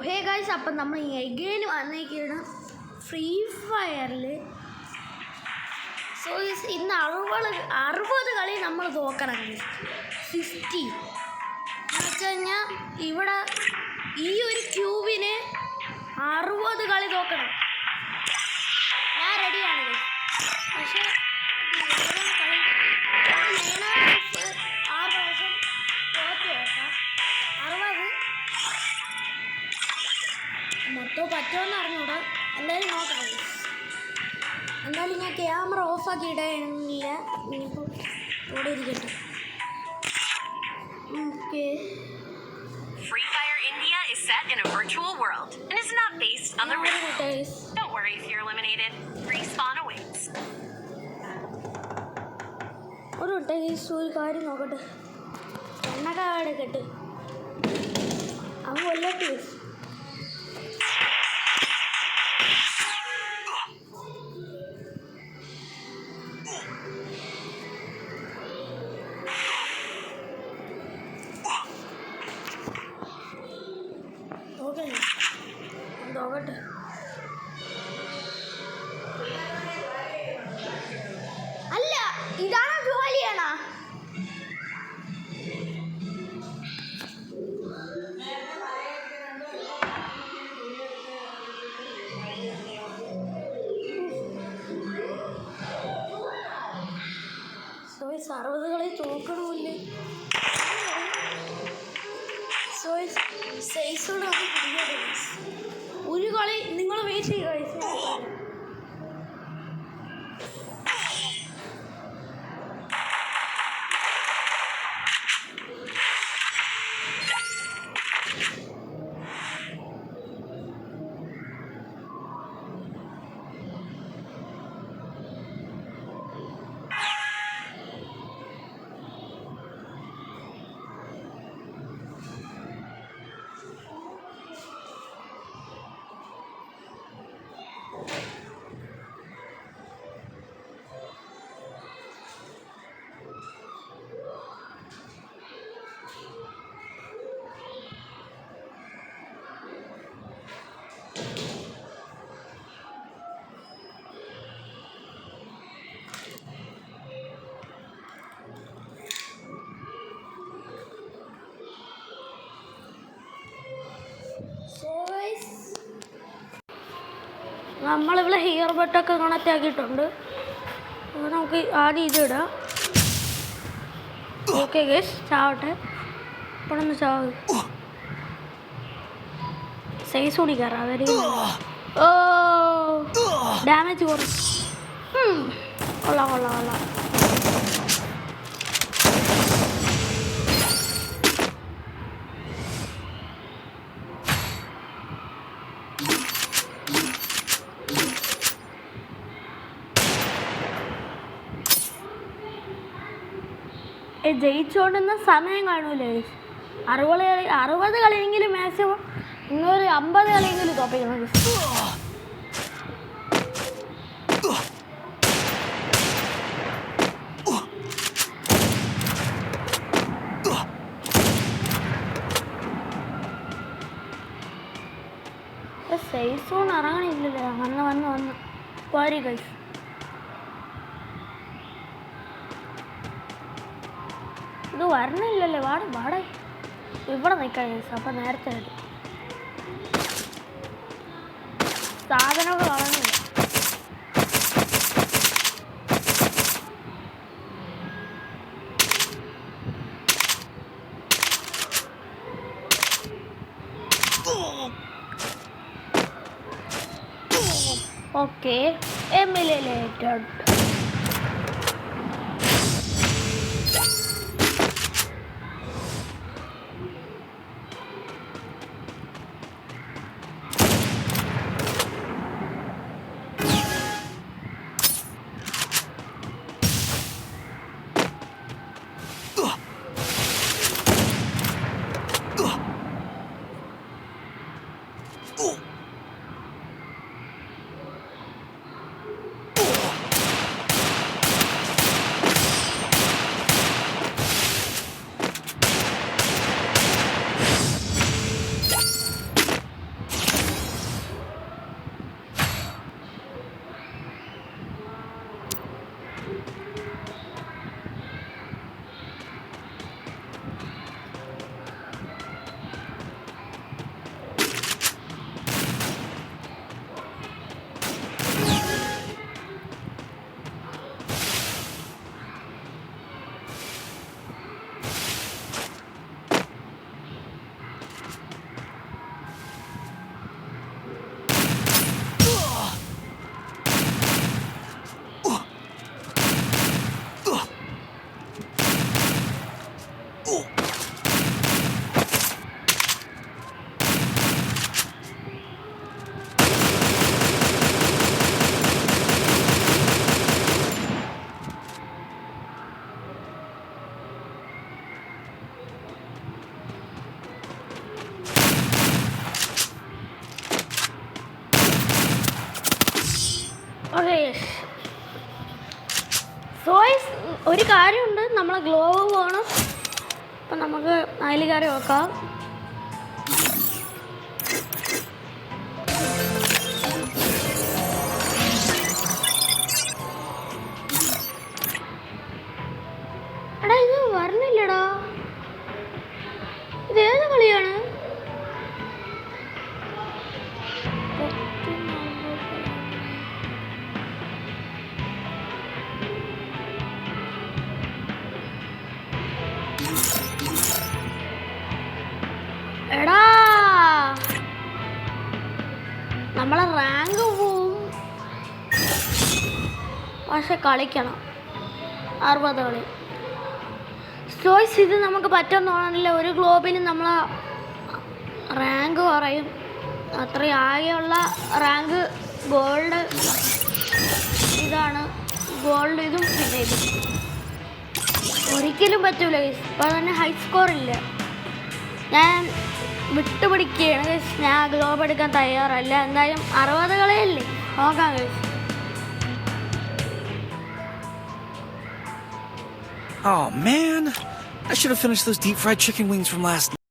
Hey guys, അപ്പം നമ്മൾ again വന്നേക്കാണ് free ഫയറിൽ. So ഇന്ന് 60 കളി നമ്മൾ തോക്കണം. 60 എന്ന് വെച്ച് കഴിഞ്ഞാൽ ഇവിടെ ഈ ഒരു ക്യൂബിന് 60 കളി തോക്കണം. ഞാൻ റെഡിയാണ്. പക്ഷേ 6 ദിവസം തോറ്റ് നോക്കാം. 60 മൊത്തം പറ്റുമെന്ന് അറിഞ്ഞൂടാ. എന്തായാലും നോക്കാം. എന്തായാലും ഞാൻ ക്യാമറ ഓഫാക്കി ഇടാനില്ല. ഇനിയിപ്പോൾ ഇവിടെ ഇരിക്കട്ടെ. Okay. Free Fire India is set in a virtual world and is not based on the real world. Don't worry if you're eliminated. Respawn awaits. ഒരു കാര്യം നോക്കട്ടെ. എണ്ണക്കാട് കെട്ട് അങ്ങ് കൊല്ലട്ടെ. നോക്കട്ടെ. അല്ല, ഇതാണ് ജോലിയാണോ? സോയ്സ് 60 കളി തോക്കണമില്ലേ? സോയ്സ് സൈസോട് ഒരു കളി നിങ്ങൾ വെയിറ്റ് ചെയ്യുക. നമ്മളിവിടെ ഹെയർ ബട്ടൊക്കെ കണക്റ്റ് ആക്കിയിട്ടുണ്ട്. നമുക്ക് ആദ്യം ഇതിടാം. ഓക്കെ ഗൈസ്, ചാവട്ടെ. ഇപ്പോഴൊന്ന് ചാവ്. സൈസ് കുടിക്കാറാ വരി. ഓ, ഡാമേജ് കുറച്ച്. കൊള്ളാം കൊള്ളാം കൊള്ളാം. ജയിച്ചുകൊണ്ടുന്ന സമയം കാണൂലേ? 60 കളിയെങ്കിലും മാക്സിമം ഇന്നൊരു 50 കളിയെങ്കിലും തോപ്പിക്കണം. സൈസോൺ ഇറങ്ങണില്ലല്ലേ? വന്ന് പോരി ഗൈസ്. ഇത് വരണില്ലല്ലേ? വാട ഇവിടെ നിൽക്കാം ഗൈസ്. അപ്പം നേരത്തെ സാധനമൊക്കെ വളർന്നില്ല. ഓക്കെ, എമിലേറ്റഡ്. ഒരു കാര്യമുണ്ട്, നമ്മളെ ഗ്ലോവ് വേണം. അപ്പം നമുക്ക് അതിൽ കയറി വെക്കാം. എടാ ഇത് വരണില്ലടാ, ഇത് ഏത് കളിയാണ്? എടാ നമ്മളെ റാങ്ക് പോവും, പക്ഷെ കളിക്കണം 60 കളി. ചോയ്സ് ഇത് നമുക്ക് പറ്റുമെന്നാണല്ല, ഒരു ഗ്ലോബിൽ നമ്മളെ റാങ്ക് കുറയും. അത്രയും ആകെയുള്ള റാങ്ക് ഗോൾഡ് ഇതാണ്, ഗോൾഡ് ഇതും പിന്നെ ഇതും ഒരിക്കലും പറ്റൂല. ഇപ്പോൾ തന്നെ ഹൈ സ്കോർ ഇല്ല. ഞാൻ വിട്ടുപിടിക്കുകയാണ് ഗൈസ്, ഞാൻ ഗ്ലോബ് എടുക്കാൻ തയ്യാറല്ല. എന്തായാലും 60 കളിയല്ലേ, നോക്കാം guys. Oh man, I should have finished those deep fried chicken wings from last night.